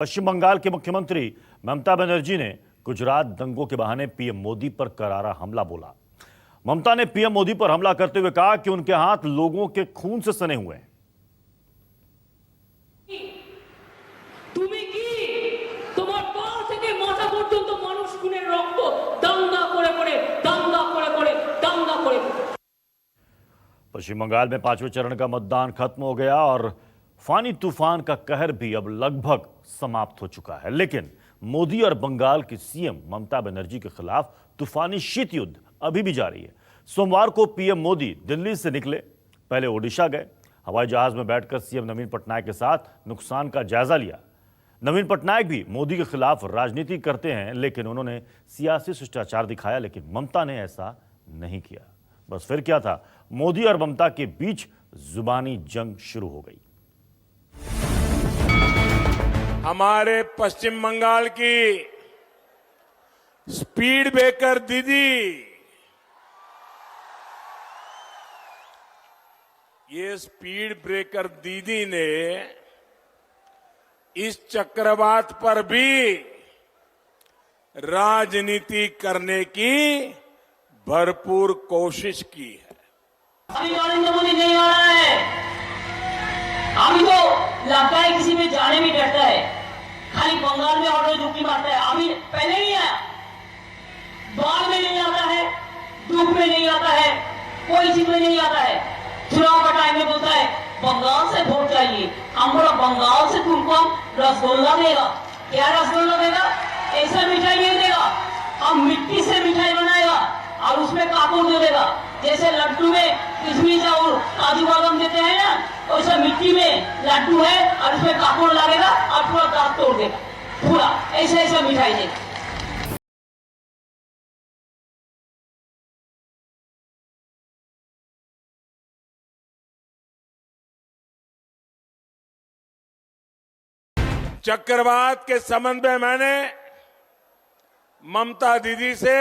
पश्चिम बंगाल के मुख्यमंत्री ममता बनर्जी ने गुजरात दंगों के बहाने पीएम मोदी पर करारा हमला बोला। ममता ने पीएम मोदी पर हमला करते हुए कहा कि उनके हाथ लोगों के खून से सने हुए हैं। पश्चिम बंगाल में 5वें चरण का मतदान खत्म हो गया और फानी तूफान का कहर भी अब लगभग समाप्त हो चुका है, लेकिन मोदी और बंगाल की सीएम ममता बनर्जी के खिलाफ तूफानी शीत युद्ध अभी भी जारी है। सोमवार को पीएम मोदी दिल्ली से निकले, पहले ओडिशा गए। हवाई जहाज में बैठकर सीएम नवीन पटनायक के साथ नुकसान का जायजा लिया। नवीन पटनायक भी मोदी के खिलाफ राजनीति करते हैं, लेकिन उन्होंने सियासी शिष्टाचार दिखाया, लेकिन ममता ने ऐसा नहीं किया। बस फिर क्या था, मोदी और ममता के बीच जुबानी जंग शुरू हो गई। हमारे पश्चिम बंगाल की स्पीड ब्रेकर दीदी, ये स्पीड ब्रेकर दीदी ने इस चक्रवात पर भी राजनीति करने की भरपूर कोशिश की है। अभी नरेंद्र मोदी नहीं आ रहा है, अभी तो लगता है किसी में जाने भी डरता है, खाली बंगाल में ऑर्डर दुखी मारता है। अभी पहले नहीं आया, बाढ़ में नहीं आता है, दुख में नहीं आता है, कोई चीज में नहीं आता है। चुनाव का टाइम में बोलता है बंगाल से वोट चाहिए। हम बोला बंगाल से तुमको हम रसगुल्ला देगा। क्या रसगुल्ला देगा? ऐसा मिठाई नहीं देगा, हम मिट्टी से मिठाई बनाएगा और उसमें कापूर दे देगा। जैसे लड्डू में किशमिश और काजू बादाम देते हैं ना, वैसे मिट्टी में लड्डू है और उसमें कापूर लगेगा और पूरा दांत तोड़ देगा, पूरा ऐसा ऐसा मिठाई देगा। चक्रवात के संबंध में मैंने ममता दीदी से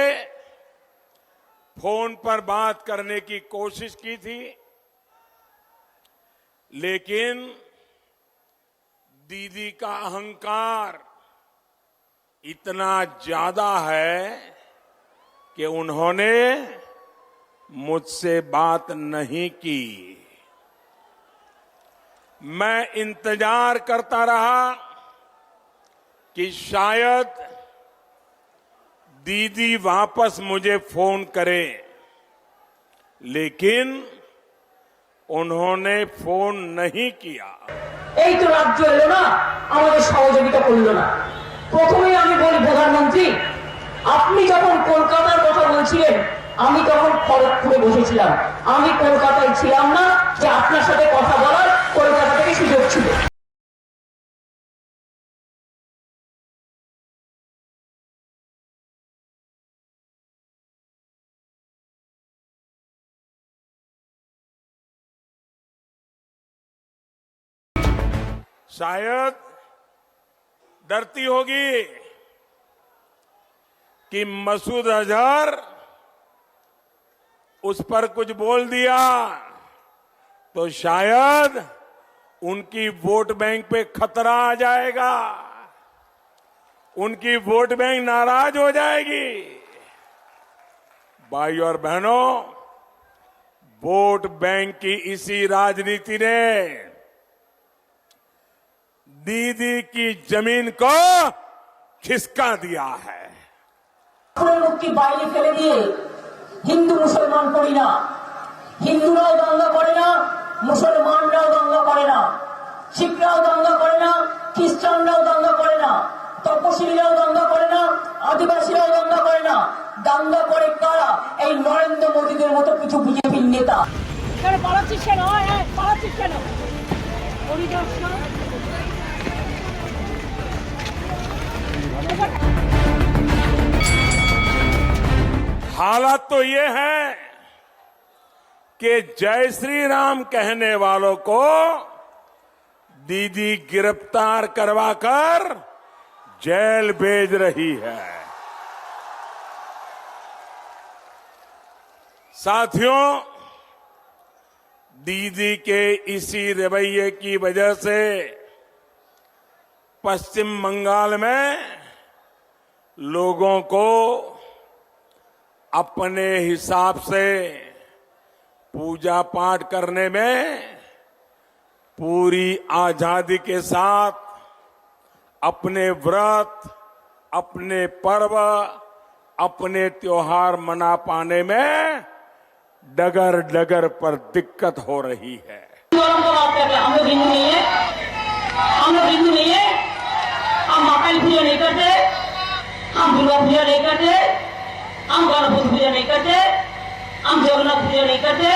फोन पर बात करने की कोशिश की थी, लेकिन दीदी का अहंकार इतना ज्यादा है कि उन्होंने मुझसे बात नहीं की। मैं इंतजार करता रहा कि शायद दीदी वापस मुझे फोन करे, लेकिन उन्होंने फोन नहीं किया। এই তো রাজ্য এলো না, আমাদের সহযোগিতা করলো না। প্রথমেই আমি বলি প্রধানমন্ত্রী, আপনি যখন কলকাতার কথা বলছিলেন আমি তখন খড়গপুরে বসেছিলাম। আমি কলকাতায় ছিলাম না যে আপনার সাথে কথা বলার কলকাতা থেকে সুযোগ ছিল। शायद डरती होगी कि मसूद अजहर उस पर कुछ बोल दिया तो शायद उनकी वोट बैंक पे खतरा आ जाएगा, उनकी वोट बैंक नाराज हो जाएगी। भाई और बहनों, वोट बैंक की इसी राजनीति ने दीदी की जमीन को खिसका दिया है। মুক্তি বাইরে ফেলে দিয়ে হিন্দু মুসলমান করি না, হিন্দুরাও দাঙ্গা করে না, মুসলমানরাও দাঙ্গা করে না, শিখরাও দাঙ্গা করে না, খ্রিস্টানরাও দাঙ্গা করে না, তপশিলীরাও দাঙ্গা করে না, আদিবাসীরাও দাঙ্গা করে না। দাঙ্গা করে কারা? এই নরেন্দ্র মোদীদের মতো কিছু বিজেপির নেতা। কেন পালাচ্ছিস কেন? পালাচ্ছিস কেন? हालत तो ये है कि जय श्री राम कहने वालों को दीदी गिरफ्तार करवाकर जेल भेज रही है। साथियों, दीदी के इसी रवैये की वजह से पश्चिम बंगाल में लोगों को अपने हिसाब से पूजा पाठ करने में पूरी आजादी के साथ अपने व्रत, अपने पर्व, अपने त्योहार मना पाने में डगर डगर पर दिक्कत हो रही है। हम तो बात कर रहे हैं, हम लोग हिंदू नहीं है, हम लोग हिंदू नहीं है, हम माँ काली पूजा नहीं करते, हम दुर्गा पूजा नहीं करते, हम गणपति पूजा नहीं करते, हम जगन्नाथ पूजा नहीं करते,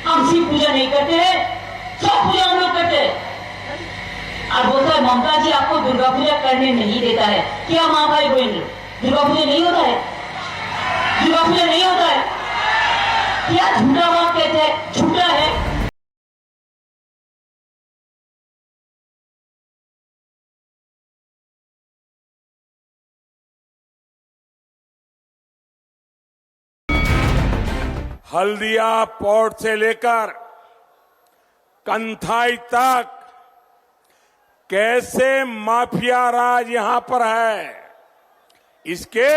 हम शिव पूजा नहीं करते, सब पूजा हम लोग करते। और बोलता है ममता जी आपको दुर्गा पूजा करने नहीं देता है। क्या माँ भाई बहन, दुर्गा पूजा नहीं होता है? दुर्गा पूजा नहीं होता है? क्या झूठा बात कहते हैं? झूठा है। हल्दिया पोर्ट से लेकर कंथाई तक कैसे माफिया राज यहां पर है, इसके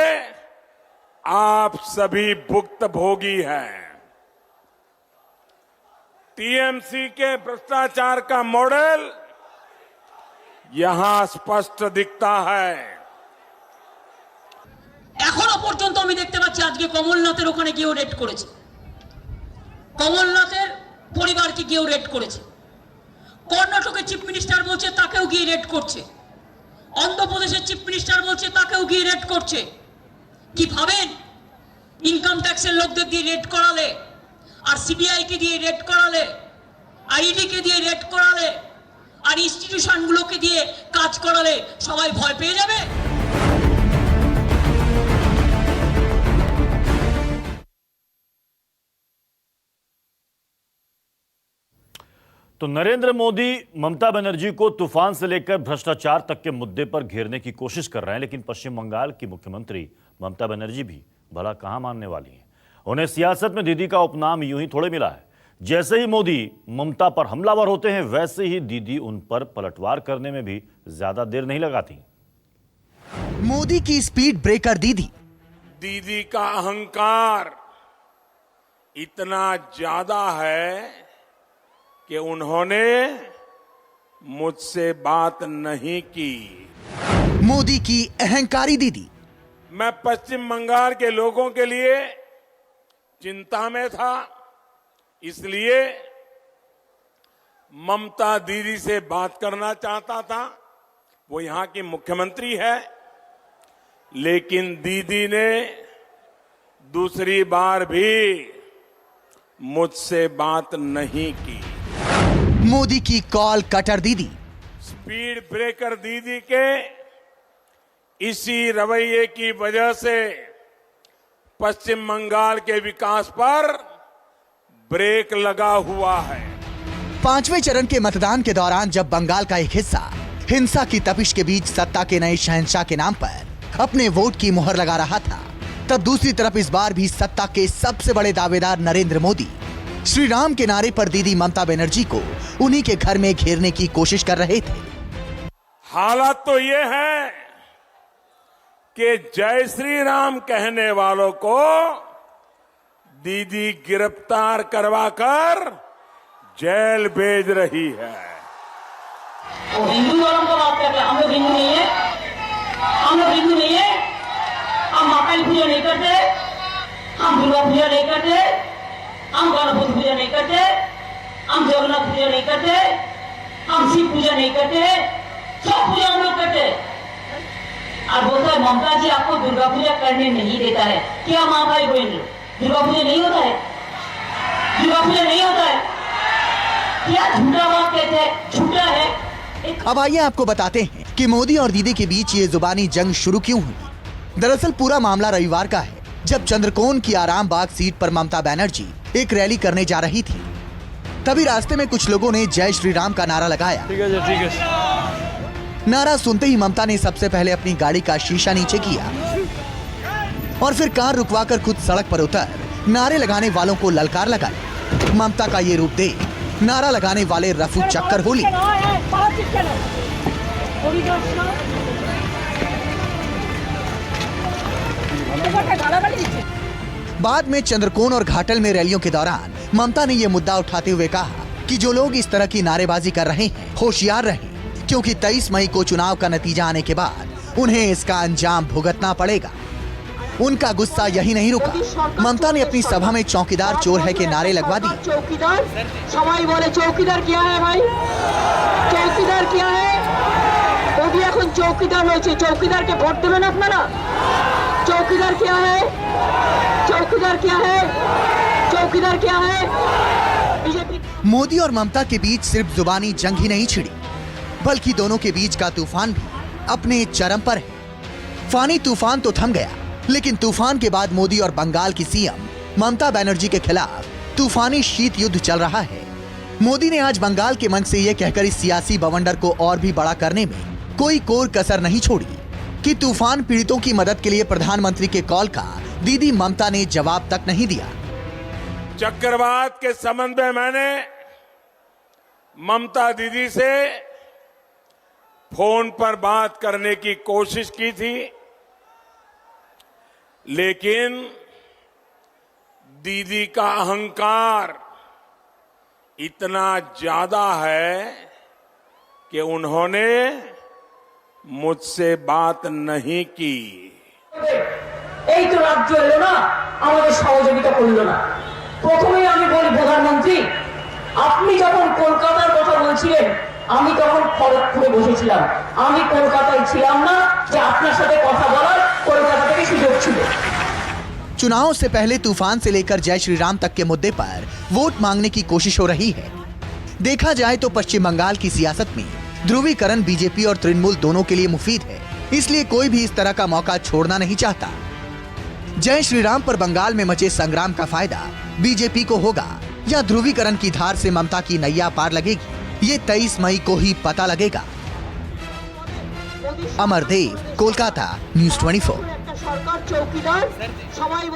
आप सभी भुक्तभोगी हैं। टीएमसी के भ्रष्टाचार का मॉडल यहां स्पष्ट दिखता है। এখনো পর্যন্ত আমি দেখতে পাচ্ছি আজকে কমলনাথের ওখানে গিয়েও রেড করেছে, কমলনাথের পরিবারকে গিয়েও রেড করেছে, কর্ণাটকের চিফ মিনিস্টার বলছে তাকেও গিয়ে রেড করছে, অন্ধ্রপ্রদেশের চিফ মিনিস্টার বলছে তাকেও গিয়ে রেড করছে। কি ভাবেন ইনকাম ট্যাক্সের লোকদের দিয়ে রেড করালে, আর সিবিআই কে দিয়ে রেড করালে, আইডি কে দিয়ে রেড করালে, আর ইনস্টিটিউশনগুলোকে দিয়ে কাজ করালে সবাই ভয় পেয়ে যাবে? तो नरेंद्र मोदी ममता बनर्जी को तूफान से लेकर भ्रष्टाचार तक के मुद्दे पर घेरने की कोशिश कर रहे हैं, लेकिन पश्चिम बंगाल की मुख्यमंत्री ममता बनर्जी भी भला कहां मानने वाली हैं। उन्हें सियासत में दीदी का उपनाम यूं ही थोड़े मिला है। जैसे ही मोदी ममता पर हमलावर होते हैं, वैसे ही दीदी उन पर पलटवार करने में भी ज्यादा देर नहीं लगाती। मोदी की स्पीड ब्रेकर दीदी। दीदी का अहंकार इतना ज्यादा है कि उन्होंने मुझसे बात नहीं की। मोदी की अहंकारी दीदी। मैं पश्चिम बंगाल के लोगों के लिए चिंता में था, इसलिए ममता दीदी से बात करना चाहता था। वो यहां की मुख्यमंत्री है, लेकिन दीदी ने दूसरी बार भी मुझसे बात नहीं की। मोदी की कॉल कटर दीदी। स्पीड ब्रेकर दीदी के इसी रवैये की वजह से पश्चिम बंगाल के विकास पर ब्रेक लगा हुआ है। 5वें चरण के मतदान के दौरान जब बंगाल का एक हिस्सा हिंसा की तपिश के बीच सत्ता के नए शहंशाह के नाम पर अपने वोट की मुहर लगा रहा था, तब दूसरी तरफ इस बार भी सत्ता के सबसे बड़े दावेदार नरेंद्र मोदी श्री राम के नारे पर दीदी ममता बनर्जी को उन्हीं के घर में घेरने की कोशिश कर रहे थे। हालात तो ये है कि जय श्री राम कहने वालों को दीदी गिरफ्तार करवाकर जेल भेज रही है। वो हिंदू धर्म का बात कर रहे हैं, हम लोग हिंदू नहीं है, हम लोग हिंदू नहीं है, हम माँ काली पूजा नहीं करते, हम दुर्गा पूजा नहीं करते, हम गणपति पूजा नहीं करते, हम जगन्नाथ पूजा नहीं करते, हम शिव पूजा नहीं करते, सब पूजा हम लोग करते। और बोलता है ममता जी आपको दुर्गा पूजा करने नहीं देता है। क्या माँ भाई बहन, दुर्गा पूजा नहीं होता है? दुर्गा पूजा नहीं होता है? क्या झूठा बात कहते हैं? झूठा है। अब आइए आपको बताते हैं कि मोदी और दीदी के बीच ये जुबानी जंग शुरू क्यों हुई। दरअसल पूरा मामला रविवार का है, जब चंद्रकोन की आराम बाग सीट पर ममता बनर्जी एक रैली करने जा रही थी। तभी रास्ते में कुछ लोगों ने जय श्री राम का नारा लगाया। ठीक है। नारा सुनते ही ममता ने सबसे पहले अपनी गाड़ी का शीशा नीचे किया और फिर कार रुकवाकर खुद सड़क पर उतर नारे लगाने वालों को ललकार लगाई। ममता का ये रूप देख नारा लगाने वाले रफू चक्कर हो लिए। बाद में चंद्रकोन और घाटल में रैलियों के दौरान ममता ने यह मुद्दा उठाते हुए कहा कि जो लोग इस तरह की नारेबाजी कर रहे हैं होशियार रहें, क्योंकि 23 मई को चुनाव का नतीजा आने के बाद उन्हें इसका अंजाम भुगतना पड़ेगा। उनका गुस्सा यही नहीं रुका। ममता ने अपनी सभा में चौकीदार चोर है के नारे लगवा दिए। चौकीदार सबाई बोले चौकीदार क्या है भाई, चौकीदार क्या है? ওদি এখন চৌকিদার হয়েছে, চৌকিদারকে ভোট দেবেন আপনারা? চৌকিদার क्या है, चौकीदार क्या है, चौकीदार क्या है? बीजेपी मोदी और ममता के बीच सिर्फ जुबानी जंग ही नहीं छिड़ी, बल्कि दोनों के बीच का तूफान भी अपने चरम पर है। फानी तूफान तो थम गया, लेकिन तूफान के बाद मोदी और बंगाल की सीएम ममता बनर्जी के खिलाफ तूफानी शीत युद्ध चल रहा है। मोदी ने आज बंगाल के मंच से यह कहकर इस सियासी बवंडर को और भी बड़ा करने में कोई कोर कसर नहीं छोड़ी कि तूफान पीड़ितों की मदद के लिए प्रधानमंत्री के कॉल का दीदी ममता ने जवाब तक नहीं दिया। चक्रवात के संबंध में मैंने ममता दीदी से फोन पर बात करने की कोशिश की थी, लेकिन दीदी का अहंकार इतना ज्यादा है कि उन्होंने मुझसे बात नहीं की। এই তো রাজ্য এলো না, আমাদের সহযোগিতা করলো না। প্রথমেই আমি বলি প্রধানমন্ত্রী, আপনি যখন কলকাতার কথা বলছিলেন আমি তখন খড়গপুরে বসেছিলাম, আমি কলকাতায় ছিলাম না যে আপনার সাথে কথা বলার কলকাতা থেকে সুযোগ ছিল। चुनाव से पहले तूफान से लेकर जय श्री राम तक के मुद्दे पर वोट मांगने की कोशिश हो रही है। देखा जाए तो पश्चिम बंगाल की सियासत में ध्रुवीकरण बीजेपी और तृणमूल दोनों के लिए मुफीद है, इसलिए कोई भी इस तरह का मौका छोड़ना नहीं चाहता। जय श्री राम पर बंगाल में मचे संग्राम का फायदा बीजेपी को होगा या ध्रुवीकरण की धार से ममता की नैया पार लगेगी, ये 23 मई को ही पता लगेगा। अमरदेव, कोलकाता, न्यूज़ 24। একটা সরকার চৌকিদার সবাই